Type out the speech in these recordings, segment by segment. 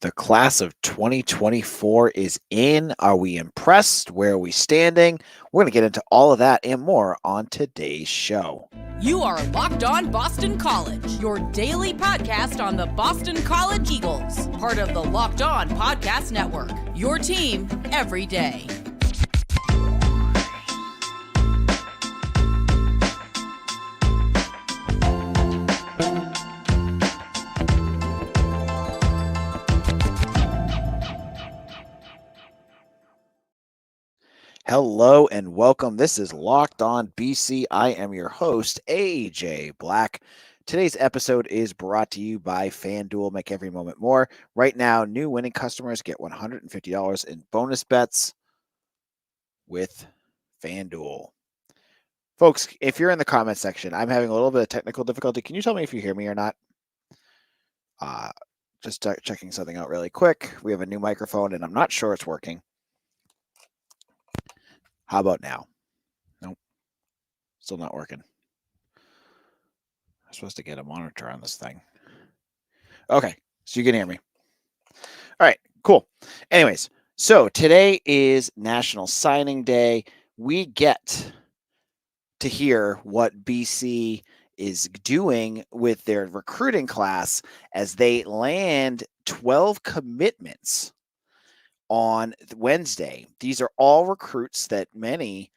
The class of 2024 is in. Are we impressed? Where are we standing? We're going to get into all of that and more on today's show. You are Locked On Boston College, your daily podcast on the Boston College Eagles, part of the Locked On Podcast Network, your team every day. Hello and welcome. This is Locked On BC. I am your host, AJ Black. Today's episode is brought to you by FanDuel. Make every moment more. Right now, new winning customers get $150 in bonus bets with FanDuel. Folks, if you're in the comment section, I'm having a little bit of technical difficulty. Can you tell me if you hear me or not? Just checking something out really quick. We have a new microphone, and I'm not sure it's working. How about now? Nope. Still not working. I'm supposed to get a monitor on this thing. Okay, so you can hear me. All right, cool. Anyways, so today is National Signing Day. We get to hear what BC is doing with their recruiting class as they land 12 commitments on Wednesday. These are all recruits that many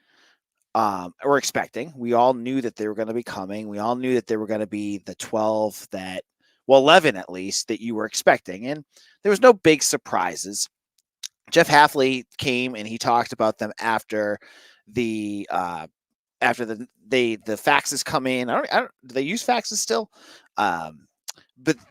were expecting. We all knew that they were going to be coming. We all knew that they were going to be the 12 that, well, 11 at least, that you were expecting. And there was no big surprises. Jeff Hafley came and he talked about them after the faxes come in. I don't do they use faxes still? But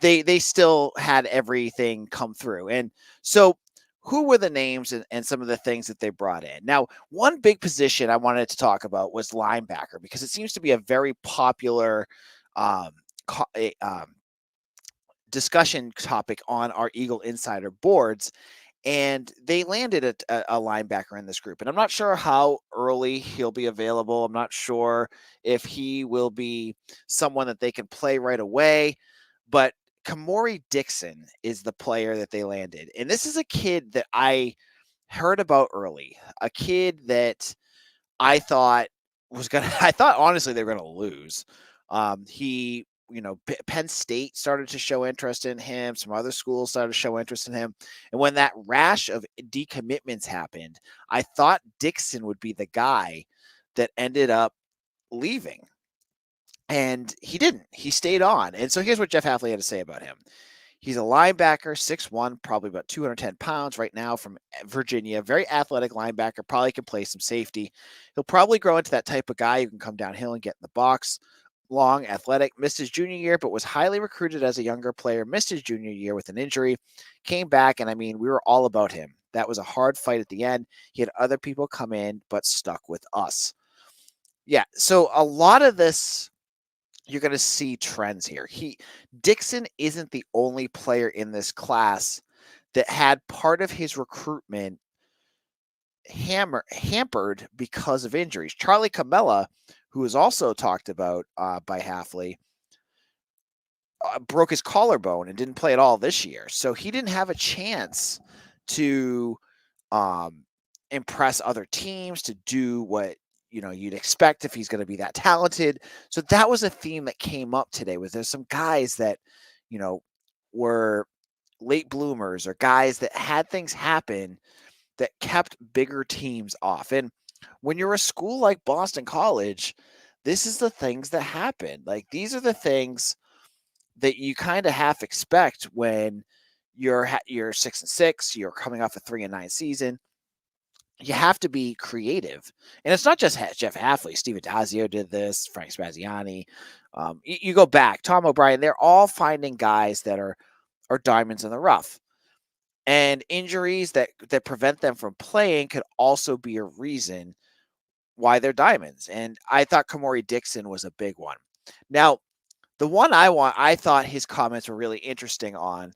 they still had everything come through. And so who were the names and some of the things that they brought in? Now, one big position I wanted to talk about was linebacker, because it seems to be a very popular discussion topic on our Eagle Insider boards. And they landed a linebacker in this group. And I'm not sure how early he'll be available. I'm not sure if he will be someone that they can play right away. But Kamori Dixon is the player that they landed. And this is a kid that I heard about early, a kid that I thought I thought honestly they were going to lose. Penn State started to show interest in him. Some other schools started to show interest in him. And when that rash of decommitments happened, I thought Dixon would be the guy that ended up leaving. And he didn't. He stayed on. And so here's what Jeff Hafley had to say about him. He's a linebacker, 6'1", probably about 210 pounds right now, from Virginia. Very athletic linebacker, probably can play some safety. He'll probably grow into that type of guy who can come downhill and get in the box. Long, athletic, missed his junior year, but was highly recruited as a younger player, missed his junior year with an injury, came back, and we were all about him. That was a hard fight at the end. He had other people come in, but stuck with us. Yeah, so a lot of this, you're going to see trends here. Dixon isn't the only player in this class that had part of his recruitment hampered because of injuries. Charlie Camella, who was also talked about by Hafley, broke his collarbone and didn't play at all this year. So he didn't have a chance to impress other teams, to do what you'd expect if he's going to be that talented. So that was a theme that came up today. There's some guys that were late bloomers, or guys that had things happen that kept bigger teams off. And when you're a school like Boston College, this is the things that happen. Like, these are the things that you kind of half expect when you're 6-6, you're coming off a 3-9 season. You have to be creative. And it's not just Jeff Hafley. Steve Addazio did this, Frank Spaziani. You go back, Tom O'Brien, they're all finding guys that are diamonds in the rough. And injuries that prevent them from playing could also be a reason why they're diamonds. And I thought Kamori Dixon was a big one. Now, the one I thought his comments were really interesting on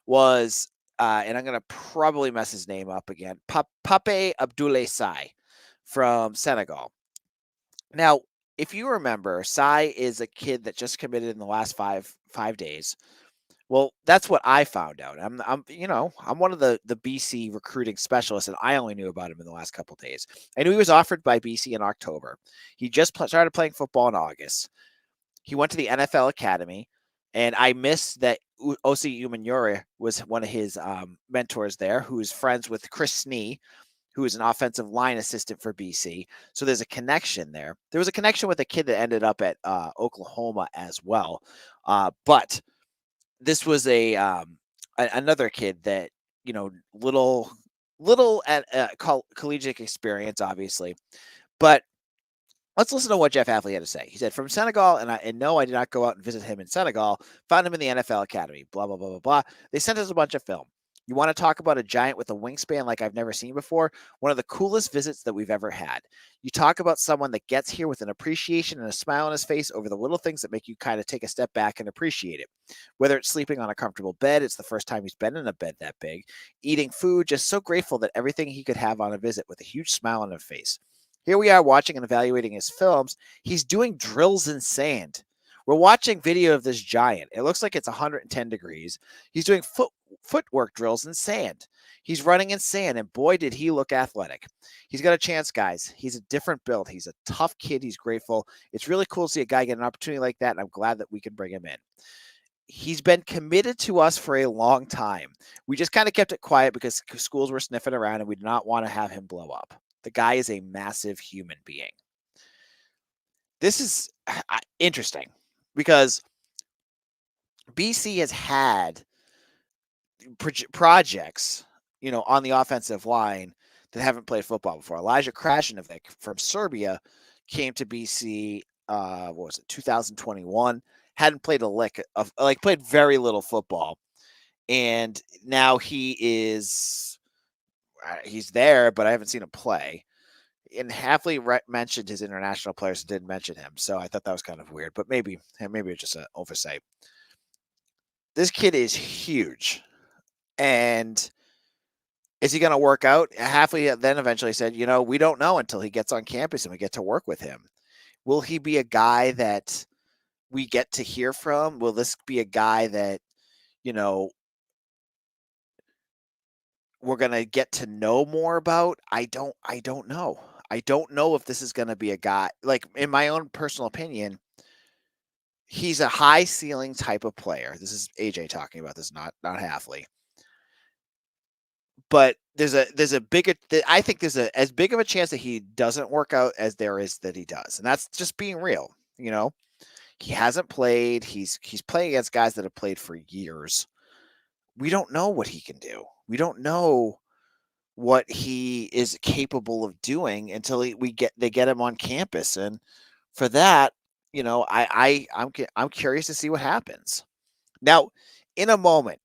was, and I'm going to probably mess his name up again, Pape Abdoulaye Sai from Senegal. Now, if you remember, Sai is a kid that just committed in the last five days Well, that's what I found out. I'm one of the BC recruiting specialists, and I only knew about him in the last couple of days. I knew he was offered by BC in October. He just started playing football in August. He went to the NFL Academy, and I missed that Osi Umanyore was one of his mentors there, who is friends with Chris Snee, who is an offensive line assistant for BC. So there's a connection there. There was a connection with a kid that ended up at Oklahoma as well. But this was another kid that, little at collegiate experience, obviously. But let's listen to what Jeff Hafley had to say. He said, "From Senegal, and no, I did not go out and visit him in Senegal. Found him in the NFL Academy. Blah blah blah blah blah. They sent us a bunch of film. You want to talk about a giant with a wingspan like I've never seen before? One of the coolest visits that we've ever had. You talk about someone that gets here with an appreciation and a smile on his face over the little things that make you kind of take a step back and appreciate it. Whether it's sleeping on a comfortable bed, it's the first time he's been in a bed that big, eating food, just so grateful that everything he could have on a visit with a huge smile on his face. Here we are watching and evaluating his films. He's doing drills in sand. We're watching video of this giant. It looks like it's 110 degrees. He's doing footwork drills in sand. He's running in sand, and boy, did he look athletic. He's got a chance, guys. He's a different build. He's a tough kid. He's grateful. It's really cool to see a guy get an opportunity like that, and I'm glad that we can bring him in. He's been committed to us for a long time. We just kind of kept it quiet because schools were sniffing around, and we did not want to have him blow up. The guy is a massive human being." This is interesting because BC has had projects, on the offensive line that haven't played football before. Elijah Krasinovic from Serbia came to BC, 2021, hadn't played a lick of, played very little football. And now he's there, but I haven't seen him play. And Hafley mentioned his international players and didn't mention him. So I thought that was kind of weird, but maybe it's just an oversight. This kid is huge. And is he going to work out? Hafley then eventually said, we don't know until he gets on campus and we get to work with him. Will he be a guy that we get to hear from? Will this be a guy that, we're going to get to know more about? I don't know. I don't know if this is going to be a guy, in my own personal opinion, he's a high ceiling type of player. This is AJ talking about this, not Hafley. But there's a bigger, I think there's as big of a chance that he doesn't work out as there is that he does. And that's just being real. He hasn't played. He's playing against guys that have played for years. We don't know what he can do. We don't know what he is capable of doing until they get him on campus. And for that, I'm curious to see what happens. Now, in a moment,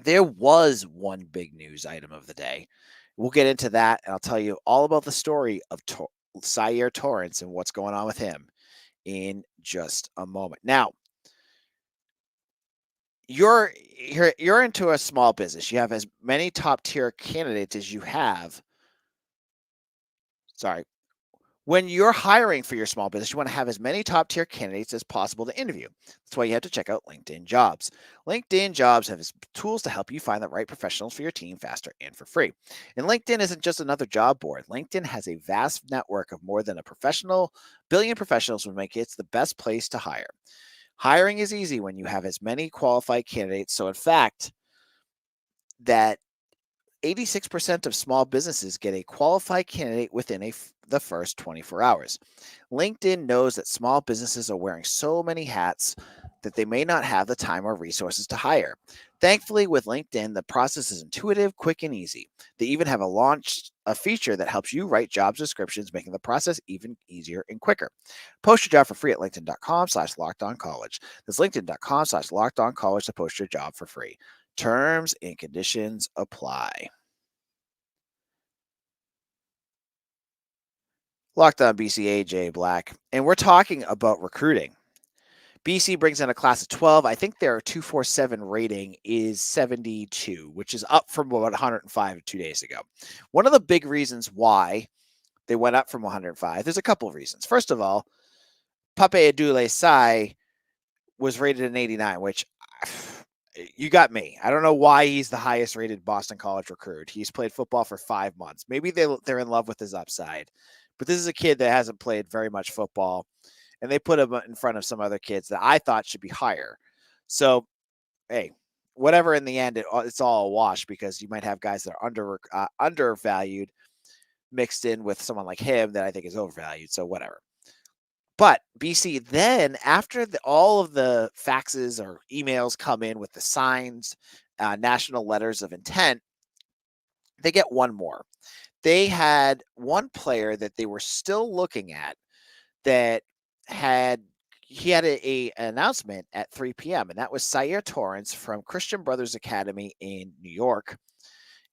there was one big news item of the day. We'll get into that, and I'll tell you all about the story of Syair Torrence and what's going on with him in just a moment. Now, you're into a small business. You have as many top tier candidates as you have. Sorry. When you're hiring for your small business, you want to have as many top tier candidates as possible to interview. That's why you have to check out LinkedIn Jobs. LinkedIn Jobs has tools to help you find the right professionals for your team faster and for free. And LinkedIn isn't just another job board. LinkedIn has a vast network of more than a billion professionals who make it the best place to hire. Hiring is easy when you have as many qualified candidates. So in fact, that 86% of small businesses get a qualified candidate within the first 24 hours. LinkedIn knows that small businesses are wearing so many hats that they may not have the time or resources to hire. Thankfully, with LinkedIn, the process is intuitive, quick, and easy. They even have launched a feature that helps you write job descriptions, making the process even easier and quicker. Post your job for free at linkedin.com/lockedoncollege. That's linkedin.com/lockedoncollege to post your job for free. Terms and conditions apply. Locked on BC, AJ Black, and we're talking about recruiting. BC brings in a class of 12. I think their 247 rating is 72, which is up from about 105 2 days ago. One of the big reasons why they went up from 105, there's a couple of reasons. First of all, Pape Adule Sai was rated an 89, which you got me. I don't know why he's the highest rated Boston College recruit. He's played football for 5 months. Maybe they're in love with his upside, but this is a kid that hasn't played very much football, and they put him in front of some other kids that I thought should be higher. So, hey, whatever. In the end, it's all a wash because you might have guys that are undervalued mixed in with someone like him that I think is overvalued. So whatever. But BC then, after all of the faxes or emails come in with the signs, national letters of intent, they get one more. They had one player that they were still looking at that he had an announcement at 3 p.m., and that was Syair Torrence from Christian Brothers Academy in New York.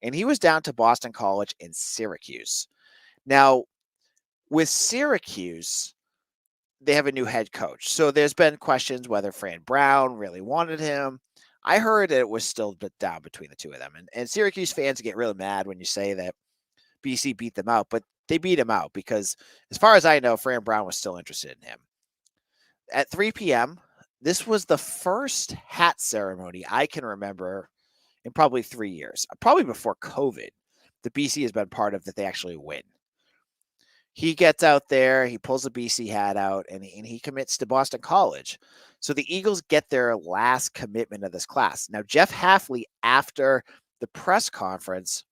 And he was down to Boston College in Syracuse. Now, with Syracuse, they have a new head coach. So there's been questions whether Fran Brown really wanted him. I heard that it was still down between the two of them. And Syracuse fans get really mad when you say that BC beat them out, but they beat him out because, as far as I know, Fran Brown was still interested in him. At 3 p.m., this was the first hat ceremony I can remember in probably 3 years, probably before COVID, the BC has been part of that they actually win. He gets out there, he pulls a BC hat out, and he commits to Boston College. So the Eagles get their last commitment of this class. Now, Jeff Hafley, after the press conference,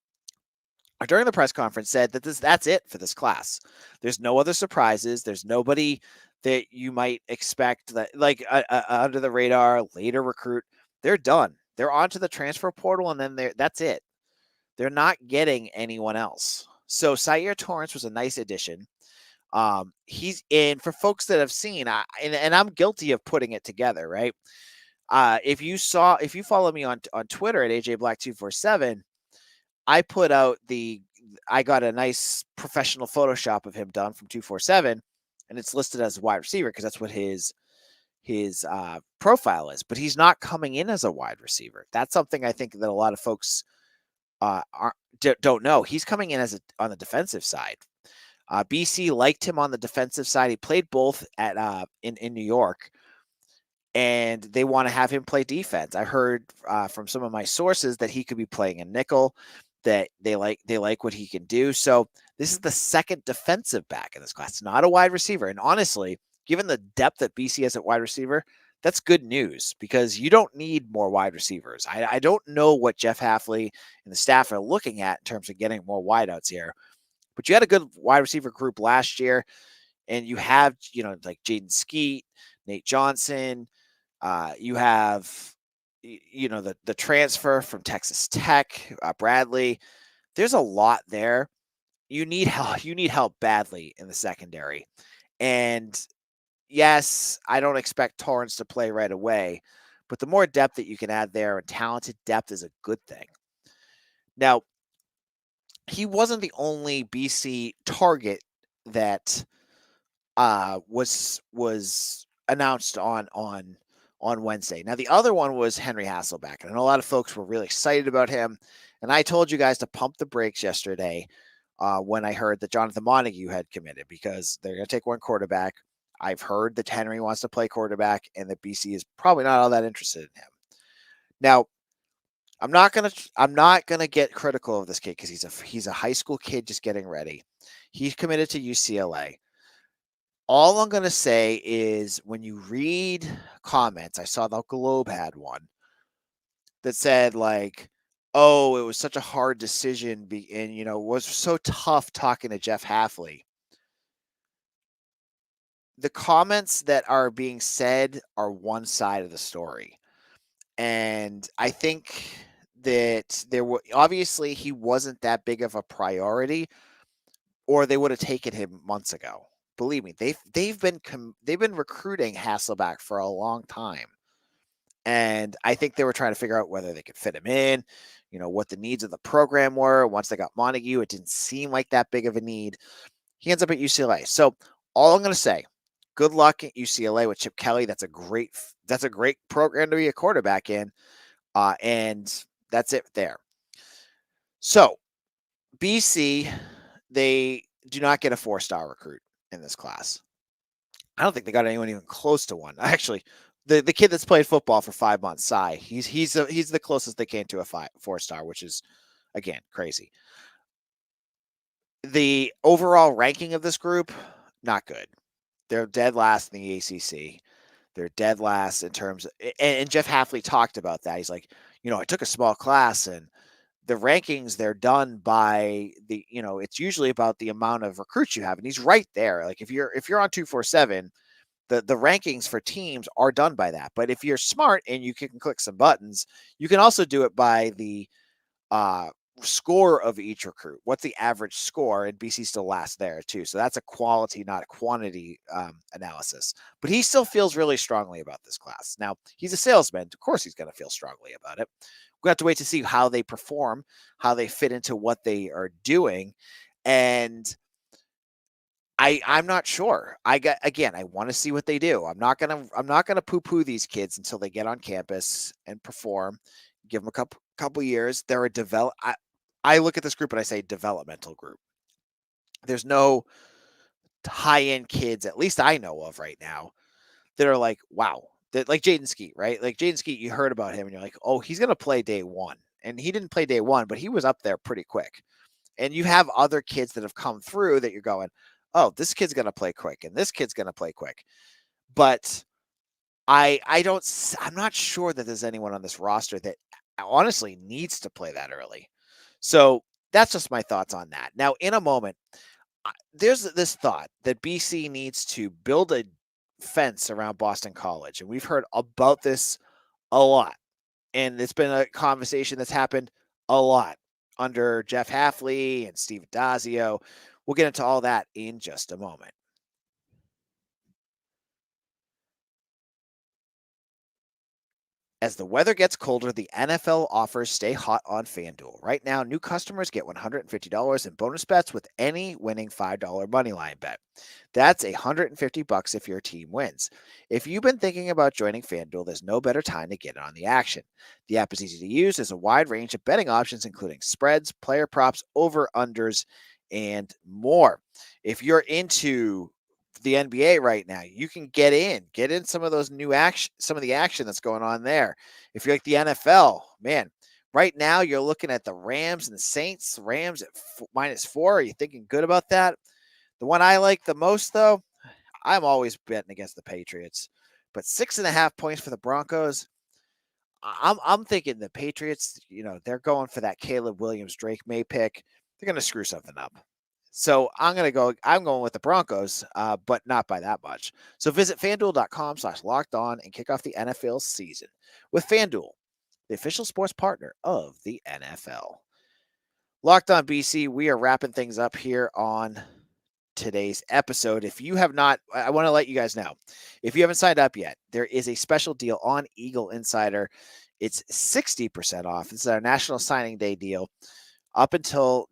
or during the press conference, said that that's it for this class. There's no other surprises. There's nobody that you might expect that, like under the radar, later recruit. They're done. They're onto the transfer portal, and then that's it. They're not getting anyone else. So Syair Torrence was a nice addition. He's in, for folks that have seen, and I'm guilty of putting it together, right? If you follow me on Twitter at AJBlack247, I put out I got a nice professional Photoshop of him done from 247, and it's listed as a wide receiver because that's what his profile is. But he's not coming in as a wide receiver. That's something I think that a lot of folks don't know. He's coming in on the defensive side. BC liked him on the defensive side. He played both at in New York, and they want to have him play defense. I heard from some of my sources that he could be playing a nickel, that they like what he can do. So this is the second defensive back in this class, not a wide receiver. And honestly, given the depth that BC has at wide receiver, that's good news because you don't need more wide receivers. I don't know what Jeff Hafley and the staff are looking at in terms of getting more wideouts here, but you had a good wide receiver group last year, and you have, like Jaden Skeet, Nate Johnson. You have, the transfer from Texas Tech, Bradley. There's a lot there. You need help. You need help badly in the secondary. And yes, I don't expect Torrance to play right away, but the more depth that you can add there, and talented depth, is a good thing. Now, he wasn't the only BC target that was announced on Wednesday. Now, the other one was Henry Hasselbeck, and I know a lot of folks were really excited about him, and I told you guys to pump the brakes yesterday when I heard that Jonathan Montague had committed, because they're going to take one quarterback. I've heard that Henry wants to play quarterback, and that BC is probably not all that interested in him. Now, I'm not gonna get critical of this kid because he's a high school kid just getting ready. He's committed to UCLA. All I'm gonna say is, when you read comments, I saw the Globe had one that said like, "Oh, it was such a hard decision," and it was so tough talking to Jeff Hafley. The comments that are being said are one side of the story. And I think that obviously he wasn't that big of a priority, or they would have taken him months ago. Believe me, they've been recruiting Hasselbeck for a long time. And I think they were trying to figure out whether they could fit him in, what the needs of the program were. Once they got Montague, it didn't seem like that big of a need. He ends up at UCLA. So all I'm going to say, good luck at UCLA with Chip Kelly. That's a great program to be a quarterback in. And that's it there. So BC, they do not get a 4-star recruit in this class. I don't think they got anyone even close to one. Actually, the kid that's played football for 5 months, Cy, he's the closest they came to a 4-star, which is, again, crazy. The overall ranking of this group, not good. They're dead last in the ACC. They're dead last in terms of, and Jeff Hafley talked about that. He's like, I took a small class, and the rankings, they're done by the, it's usually about the amount of recruits you have. And he's right there. Like if you're on 247, the rankings for teams are done by that. But if you're smart and you can click some buttons, you can also do it by the score of each recruit. What's the average score? And BC still lasts there too. So that's a quality, not a quantity analysis. But he still feels really strongly about this class. Now, he's a salesman. Of course, he's going to feel strongly about it. We have to wait to see how they perform, how they fit into what they are doing. And I'm not sure. I want to see what they do. I'm not gonna poo-poo these kids until they get on campus and perform. Give them a couple years. They're a I look at this group and I say developmental group. There's no high-end kids, at least I know of right now, that are like, wow. That, like Jaden Skeet, right? Like Jaden Skeet, you heard about him and you're like, oh, he's gonna play day one. And he didn't play day one, but he was up there pretty quick. And you have other kids that have come through that you're going, oh, this kid's going to play quick and this kid's going to play quick. But I'm not sure that there's anyone on this roster that honestly needs to play that early. So that's just my thoughts on that. Now, in a moment, there's this thought that BC needs to build a fence around Boston College. And we've heard about this a lot. And it's been a conversation that's happened a lot under Jeff Hafley and Steve Addazio. We'll get into all that in just a moment. As the weather gets colder, the NFL offers stay hot on FanDuel. Right now, new customers get $150 in bonus bets with any winning $5 moneyline bet. That's $150 if your team wins. If you've been thinking about joining FanDuel, there's no better time to get on the action. The app is easy to use. There's a wide range of betting options, including spreads, player props, over-unders, and more. If you're into the NBA right now, you can get in some of those new action, some of the action that's going on there. If you're like the NFL, man, right now you're looking at the Rams and the Saints. Rams at -4. Are you thinking good about that? The one I like the most, though, I'm always betting against the Patriots, but 6.5 points for the Broncos. I'm thinking the Patriots, they're going for that Caleb Williams, Drake May pick. They're going to screw something up. So I'm going with the Broncos, but not by that much. So visit FanDuel.com/lockedon and kick off the NFL season with FanDuel, the official sports partner of the NFL. Locked On BC, we are wrapping things up here on today's episode. If you have not, I want to let you guys know, if you haven't signed up yet, there is a special deal on Eagle Insider. It's 60% off. This is our National Signing Day deal. Up until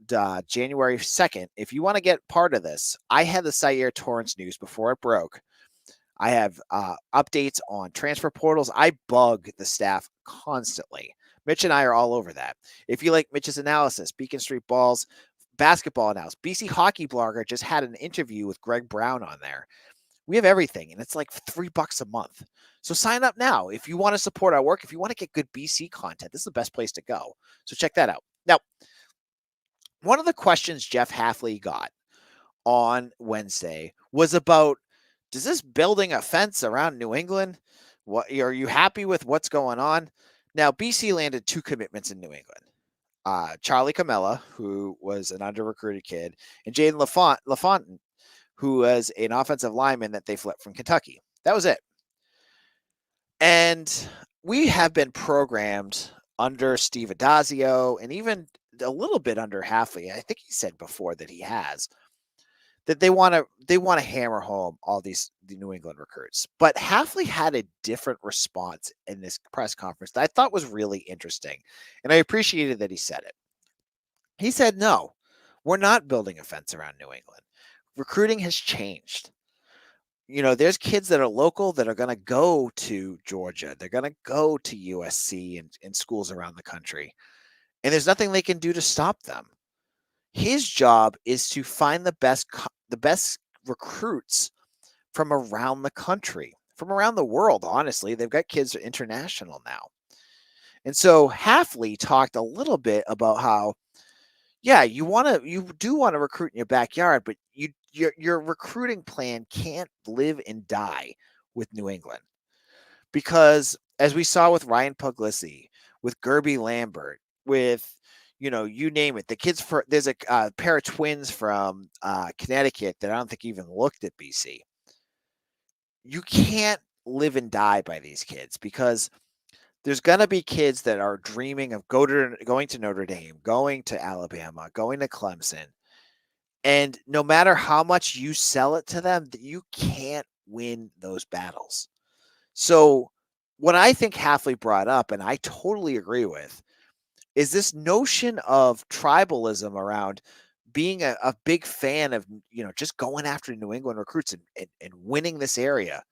January 2nd, if you want to get part of this, I had the Syair Torrence news before it broke. I have updates on transfer portals. I bug the staff constantly. Mitch and I are all over that. If you like Mitch's analysis, Beacon Street Balls, basketball analysis, BC Hockey Blogger just had an interview with Greg Brown on there. We have everything, and it's like $3 a month. So sign up now. If you want to support our work, if you want to get good BC content, this is the best place to go. So check that out. Now, one of the questions Jeff Hafley got on Wednesday was about, does this building a fence around New England? What are you happy with what's going on? Now, BC landed 2 commitments in New England. Charlie Camella, who was an under-recruited kid, and Jaden LaFontaine, who was an offensive lineman that they flipped from Kentucky. That was it. And we have been programmed under Steve Addazio and even a little bit under Hafley. I think he said before that he has, that they want to hammer home all the New England recruits. But Hafley had a different response in this press conference that I thought was really interesting. And I appreciated that he said it. He said, no, we're not building a fence around New England. Recruiting has changed. There's kids that are local that are going to go to Georgia. They're going to go to USC and schools around the country. And there's nothing they can do to stop them. His job is to find the best recruits from around the country, from around the world, honestly. They've got kids that are international now. And so Hafley talked a little bit about how, yeah, you do want to recruit in your backyard, but your recruiting plan can't live and die with New England. Because as we saw with Ryan Puglisi, with Gerby Lambert, with you name it, the kids there's a pair of twins from Connecticut that I don't think even looked at BC. You can't live and die by these kids because there's going to be kids that are dreaming of going to Notre Dame, going to Alabama, going to Clemson. And no matter how much you sell it to them, you can't win those battles. So what I think Hafley brought up, and I totally agree with, is this notion of tribalism around being a big fan of, just going after New England recruits and winning this area.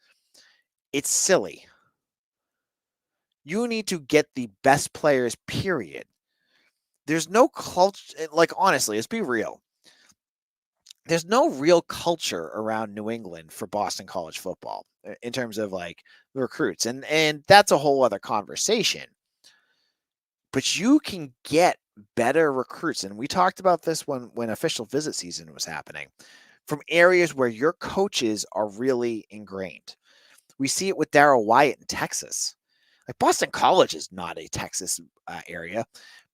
It's silly. You need to get the best players, period. There's no culture, like, honestly, let's be real. There's no real culture around New England for Boston College football in terms of like the recruits. And that's a whole other conversation. But you can get better recruits. And we talked about this when official visit season was happening, from areas where your coaches are really ingrained. We see it with Darrell Wyatt in Texas. Like, Boston College is not a Texas area,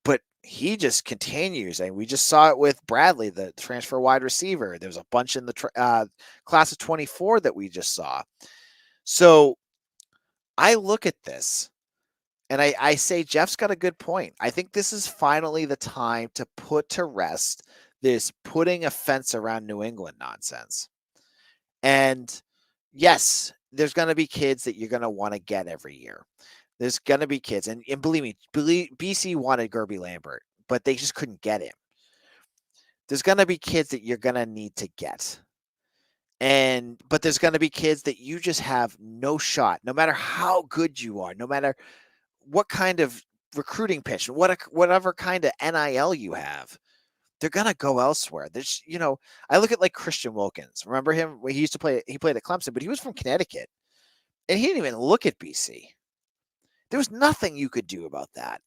but he just continues. And we just saw it with Bradley, the transfer wide receiver. There's a bunch in the class of 24 that we just saw. So I look at this and I say Jeff's got a good point. I think this is finally the time to put to rest this putting a fence around New England nonsense. And yes, there's going to be kids that you're going to want to get every year. There's going to be kids. And believe me, BC wanted Gerby Lambert, but they just couldn't get him. There's going to be kids that you're going to need to get. But there's going to be kids that you just have no shot, no matter how good you are, no matter what kind of recruiting pitch, whatever kind of NIL you have, they're going to go elsewhere. There's, I look at like Christian Wilkins. Remember him? He played at Clemson, but he was from Connecticut and he didn't even look at BC. There was nothing you could do about that.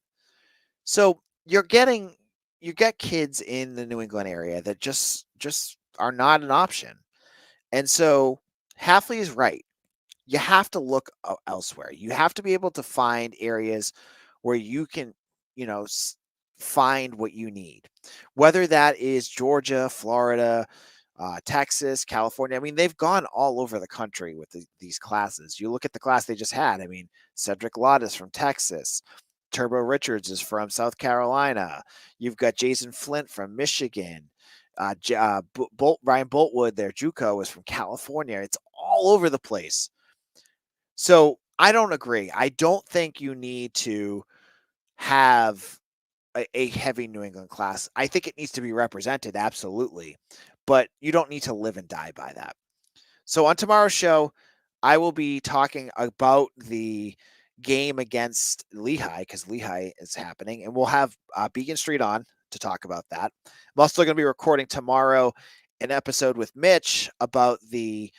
So you get kids in the New England area that just are not an option. And so Hafley is right. You have to look elsewhere. You have to be able to find areas where you can, find what you need, whether that is Georgia, Florida, Texas, California. I mean, they've gone all over the country with these classes. You look at the class they just had. I mean, Cedric Lott is from Texas. Turbo Richards is from South Carolina. You've got Jason Flint from Michigan. Ryan Boltwood, their JUCO, is from California. It's all over the place. So I don't agree. I don't think you need to have a heavy New England class. I think it needs to be represented, absolutely. But you don't need to live and die by that. So on tomorrow's show, I will be talking about the game against Lehigh, because Lehigh is happening. And we'll have Beacon Street on to talk about that. I'm also going to be recording tomorrow an episode with Mitch about the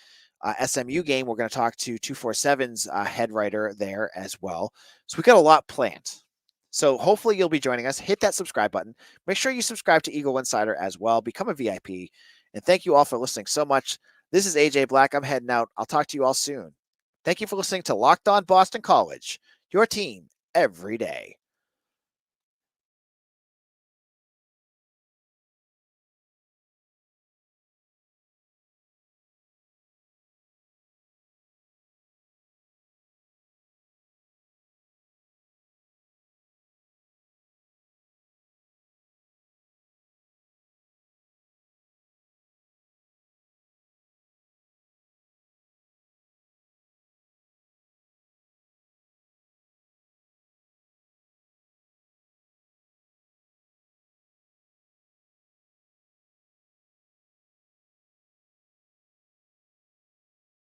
SMU game. We're going to talk to 247's head writer there as well. So we got a lot planned. So hopefully you'll be joining us. Hit that subscribe button. Make sure you subscribe to Eagle Insider as well. Become a VIP. And thank you all for listening so much. This is AJ Black. I'm heading out. I'll talk to you all soon. Thank you for listening to Locked On Boston College, your team every day.